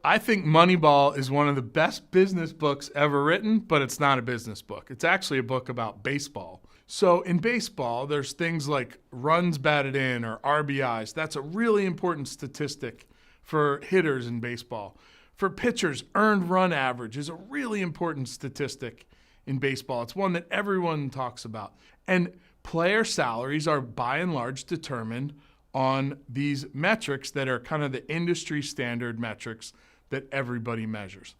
I think Moneyball is one of the best business books ever written, but it's not a business book. It's actually a book about baseball. So in baseball, there's things like runs batted in or RBIs. That's a really important statistic for hitters in baseball. For pitchers, earned run average is a really important statistic in baseball. It's one that everyone talks about. And player salaries are by and large determined on these metrics that are kind of the industry standard metrics that everybody measures.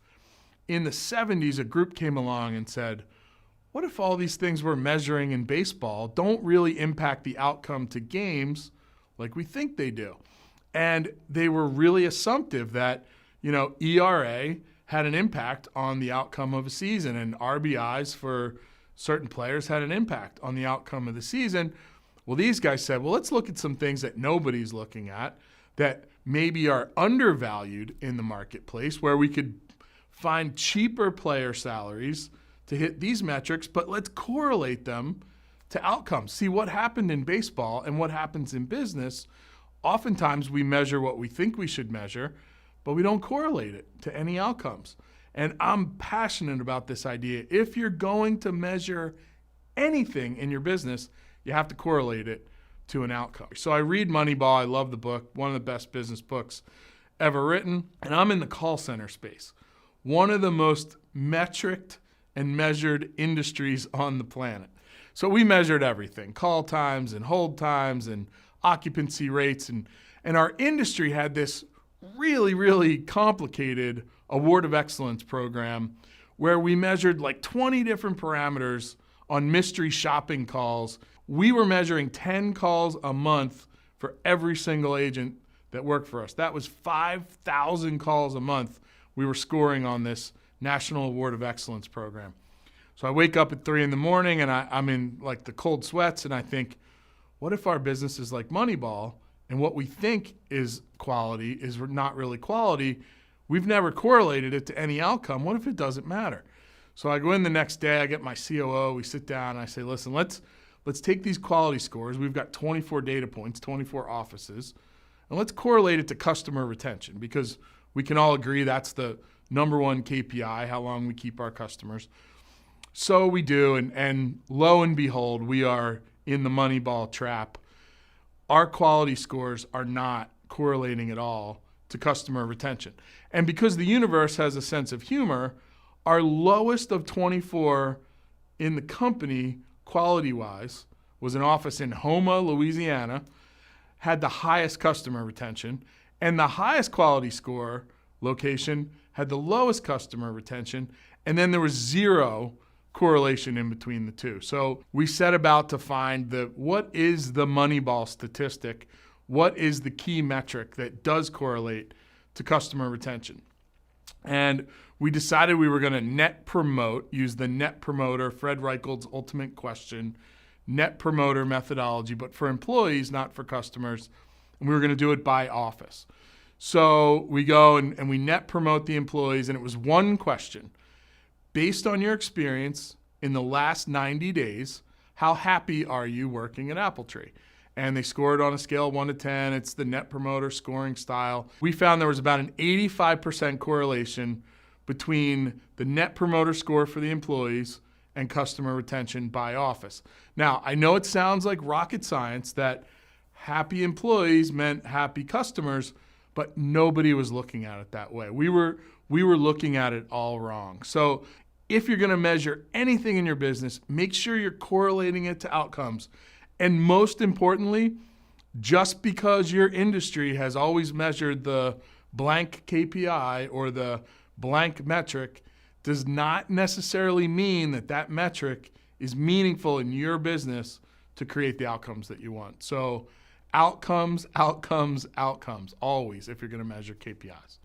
In the 70s, a group came along and said, what if all these things we're measuring in baseball don't really impact the outcome to games like we think they do? And they were really assumptive that, ERA had an impact on the outcome of a season, and RBIs for certain players had an impact on the outcome of the season. Well, these guys said, well, let's look at some things that nobody's looking at that maybe are undervalued in the marketplace, where we could find cheaper player salaries to hit these metrics, but let's correlate them to outcomes. See what happened in baseball and what happens in business. Oftentimes we measure what we think we should measure, but we don't correlate it to any outcomes. And I'm passionate about this idea. If you're going to measure anything in your business, you have to correlate it to an outcome. So I read Moneyball. I love the book, one of the best business books ever written. And I'm in the call center space, one of the most metriced and measured industries on the planet. So we measured everything, call times and hold times and occupancy rates. And our industry had this really, really complicated Award of Excellence program where we measured like 20 different parameters on mystery shopping calls. We were measuring 10 calls a month for every single agent that worked for us. That was 5,000 calls a month we were scoring on this National Award of Excellence program. So I wake up at 3 in the morning and I'm in like the cold sweats and I think, what if our business is like Moneyball and what we think is quality is not really quality? We've never correlated it to any outcome. What if it doesn't matter? So I go in the next day, I get my COO, we sit down and I say, listen, let's take these quality scores. We've got 24 data points, 24 offices, and let's correlate it to customer retention because we can all agree that's the number one KPI, how long we keep our customers. So we do, and lo and behold, we are in the Moneyball trap. Our quality scores are not correlating at all to customer retention. And because the universe has a sense of humor, our lowest of 24 in the company, quality-wise, was an office in Houma, Louisiana, had the highest customer retention, and the highest quality score location had the lowest customer retention, and then there was zero correlation in between the two. So we set about to find what is the Moneyball statistic, what is the key metric that does correlate to customer retention. And we decided we were going to net promote, use the net promoter, Fred Reichel's ultimate question, net promoter methodology, but for employees, not for customers. And we were going to do it by office. So we go and we net promote the employees, and it was one question. Based on your experience in the last 90 days, how happy are you working at Appletree? And they scored on a scale of 1 to 10. It's the net promoter scoring style. We found there was about an 85% correlation between the net promoter score for the employees and customer retention by office. Now, I know it sounds like rocket science that happy employees meant happy customers, but nobody was looking at it that way. We were looking at it all wrong. So if you're going to measure anything in your business, make sure you're correlating it to outcomes. And most importantly, just because your industry has always measured the blank KPI or the blank metric does not necessarily mean that that metric is meaningful in your business to create the outcomes that you want. So outcomes, outcomes, outcomes, always if you're going to measure KPIs.